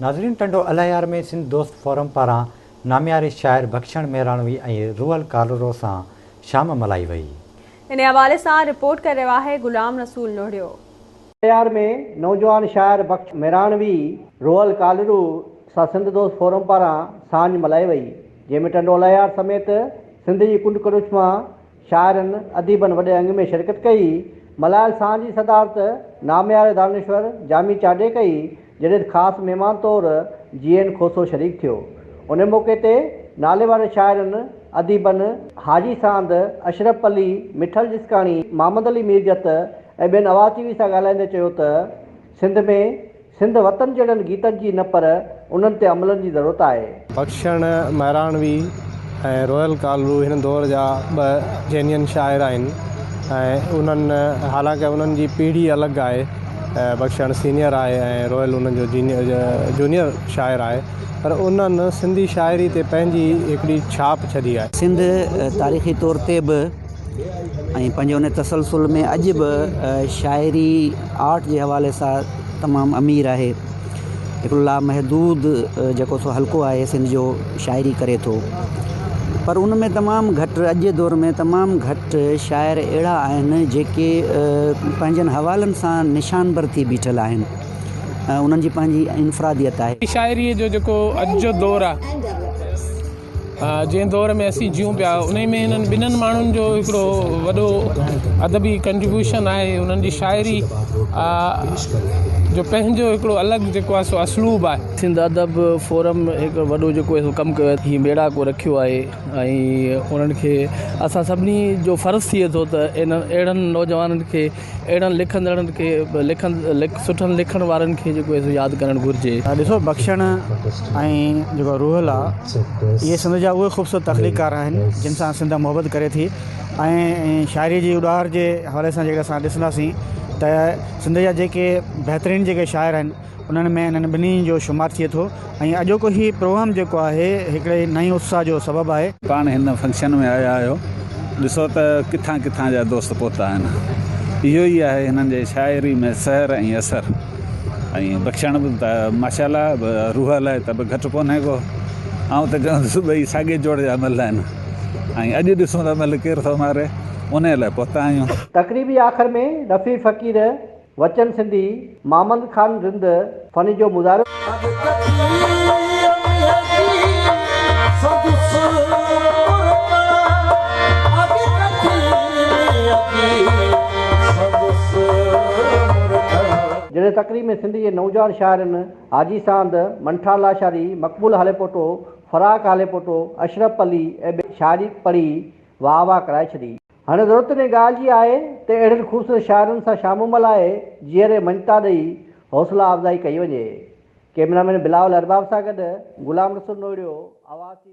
नाज़रीन, टंडो अलायार में सिंध दोस्त फोरम पारां नामियारे शाइर बख्शण मेहराणवी ऐं रूअल कालरो सां शाम मल्हाई वई। इन हवाले सां रिपोर्ट करे रहियो आहे गुलाम रसूल नोड़ियो। अलायार में नौजवान शाइर बख्श मेहराणवी रूअल कालरू सां सिंध दोस्त फोरम पारां सांझ मल्हाई वई, जंहिंमें टंडो अलायार समेत सिंध जी कुंड कड़ुच मां शाइरनि अदीबनि वॾे अंग में शिरकत कई। मल्हायल सांझ जी सदारत नामियारे दानेश्वर जामी चाडे कई, जॾहिं ख़ासि महिमान तौर GN खोसो शरीक थियो। उन मौक़े ते नाले वारे शाइरनि अदीबनि हाजी सांद, अशरफ अली, मिठल जिसकाणी, मोहम्मद अली मीरजत ऐं ॿियनि अवाचीवी सां ॻाल्हाईंदे चयो त सिंध में सिंध वतन जहिड़नि गीतनि जी न पर उन्हनि ते अमलनि जी ज़रूरत आहे। बख्शण मेहराणवी ऐं रूअल कालरू हिन दौर जा ॿ जेन्युइन शाइर आहिनि ऐं उन्हनि हालांकि उन्हनि जी पीढ़ी अलॻि आहे। बख्शण सीनियर आहे ऐं रूअल उन्हनि जो जूनियर शाइर आहे, पर उन्हनि सिंधी शाइरी ते पंहिंजी हिकिड़ी छाप छॾी आहे। सिंध तारीख़ी तौर ते बि ऐं पंहिंजे उन तसलसुल में अॼु बि शाइरी आर्ट जे हवाले सां तमामु अमीर आहे। हिकिड़ो लामहदूद जेको सो हल्को आहे सिंध जो शाइरी करे थो, पर उन में तमामु घटि अॼु जे दौर में तमामु घटि शाइर अहिड़ा आहिनि जेके पंहिंजनि हवालनि सां निशानबर थी बीठल आहिनि। उन्हनि जी पंहिंजी इनफरादियत आहे। शाइरीअ जो जेको अॼु जो दौरु आहे, जंहिं दौर में असीं जियूं पिया, उन में हिननि ॿिन्हिनि माण्हुनि जो हिकिड़ो वॾो अदबी कंट्रीब्यूशन आहे। उन्हनि जी शाइरी जो पंहिंजो हिकिड़ो अलॻि जेको आहे सो असलूब आहे। सिंध अदब फोरम हिकु वॾो जेको कमु कयो आहे, हीअ बेड़ाको रखियो आहे ऐं उन्हनि खे असां सभिनी जो फ़र्ज़ु थिए थो त अहिड़नि नौजवाननि खे, अहिड़नि लिखंदड़नि खे, सुठनि लिखण वारनि खे जेको आहे यादि करणु घुरिजे। ॾिसो, बख्शण ऐं जेको रूहल आहे, इहे सिंध जा उहे ख़ूबसूरत तख़लीकार आहिनि जिन सां सिंध मुहबत करे थी। ऐं शाइरी जी उॾार जे हवाले सां जेका असां ॾिसंदासीं त सिंध जा जेके बहितरीनु जेके शाइर आहिनि उन्हनि में इन्हनि ॿिन्ही जो शुमार थिए थो। ऐं अॼोको ही प्रोग्राम जेको आहे हिकिड़े नई उत्साह जो सबबु आहे। पाण हिन फंक्शन में आया आहियो, ॾिसो त किथां किथां जा दोस्त पहुता आहिनि। इहो ई आहे हिननि जे शाइरी में सहर ऐं असर। ऐं बख्शण बि त माशाल्लाह, रूहल आहे त बि घटि कोन्हे को। ऐं त चवंदुसि ॿई साॻे जोड़ जा मल आहिनि। ऐं अॼु ॾिसूं त मल केरु थो मारे, उन लाइ पहुता आहियूं। तक़रीबी आख़िर में रफ़ी फ़कीर, वचन सिंधी, मामद ख़ान रिंद फ़न जो मुज़ाहिरो। जॾहिं तक़रीब में सिंध जे नौजवान शाइरनि हाजी सांद, मंठा लाशारी, मक़बूल हालेपोटो, फराक हालेपोटो, अशरफ अली ऐं शाइरी पढ़ी वाह वाह कराए छॾी। हाणे ज़रूरत इन ॻाल्हि जी आहे त अहिड़नि ख़ूबसूरत शाइरनि सां शाम मल्हाए जीअरे मंता ॾेई हौसला अफ़ज़ाई कई वञे। कैमरामैन बिलावल अरबाब सां गॾु गुलाम रसूल नोड़ियो, आवाज़।